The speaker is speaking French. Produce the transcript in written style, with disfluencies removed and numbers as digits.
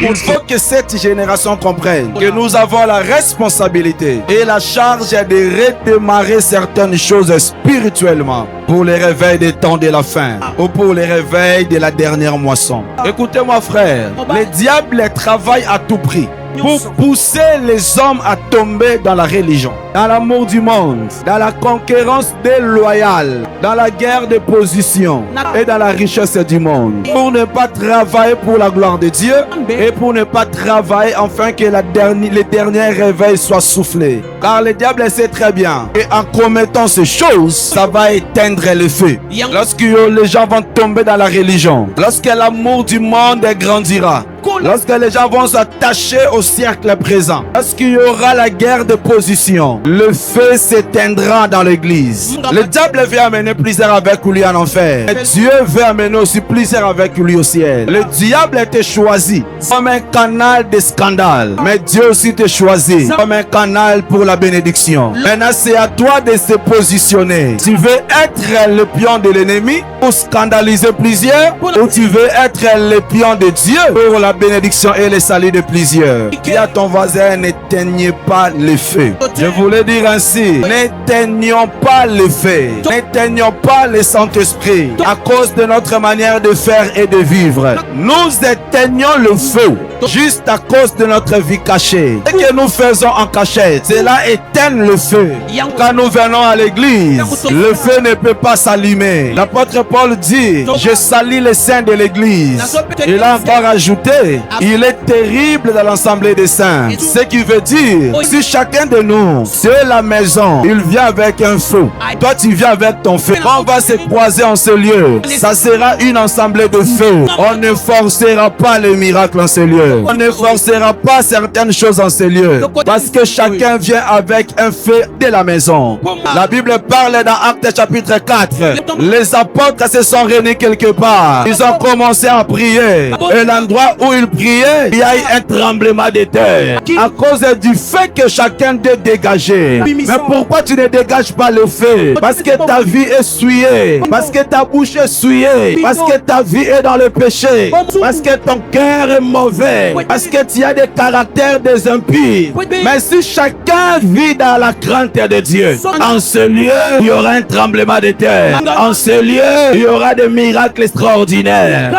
Il faut que cette génération comprenne que nous avons la responsabilité et la charge de redémarrer certaines choses spirituellement pour les réveils des temps de la fin ou pour les réveils de la dernière moisson. Écoutez-moi frère, le diable travaille à tout prix pour pousser les hommes à tomber dans la religion, dans l'amour du monde, dans la concurrence déloyale, dans la guerre de position et dans la richesse du monde, pour ne pas travailler pour la gloire de Dieu et pour ne pas travailler afin que les derniers réveils soient soufflés. Car le diable sait très bien qu'en commettant ces choses, ça va éteindre le feu. Lorsque les gens vont tomber dans la religion, lorsque l'amour du monde grandira, lorsque les gens vont s'attacher au siècle présent, lorsqu'il y aura la guerre de position, le feu s'éteindra dans l'église. Le diable veut amener plusieurs avec lui en enfer. Et Dieu veut amener aussi plusieurs avec lui au ciel. Le diable était choisi comme un canal de scandale, mais Dieu aussi te choisit comme un canal pour la bénédiction. Maintenant, c'est à toi de se positionner. Tu veux être le pion de l'ennemi pour scandaliser plusieurs, ou tu veux être le pion de Dieu pour la bénédiction et le salut de plusieurs. Dis à ton voisin, n'éteignez pas le feu. Je voulais dire ainsi, n'éteignons pas le feu, n'éteignons pas le Saint-Esprit à cause de notre manière de faire et de vivre. Nous éteignons le feu juste à cause de notre vie cachée. Ce que nous faisons en cachette, cela éteint le feu. Quand nous venons à l'église, le feu ne peut pas s'allumer. L'apôtre Paul dit, je salis les saints de l'église. Il a encore ajouté, il est terrible dans l'assemblée des saints. Ce qui veut dire, si chacun de nous, c'est la maison, il vient avec un feu. Toi, tu viens avec ton feu. Quand on va se croiser en ce lieu, ça sera une assemblée de feu. On ne forcera pas le miracle en ce lieu. On ne forcera pas certaines choses en ce lieu. Parce que chacun vient avec un feu de la maison. La Bible parle dans Actes chapitre 4. Les apôtres se sont réunis quelque part. Ils ont commencé à prier. Et l'endroit où ils priaient, il y a eu un tremblement de terre. À cause du fait que chacun doit dégager. Mais pourquoi tu ne dégages pas le feu? Parce que ta vie est souillée. Parce que ta bouche est souillée. Parce que ta vie est dans le péché. Parce que ton cœur est mauvais. Parce que tu as des caractères des impies. Mais si chacun vit dans la crainte de Dieu, en ce lieu, il y aura un tremblement de terre. En ce lieu, il y aura des miracles extraordinaires.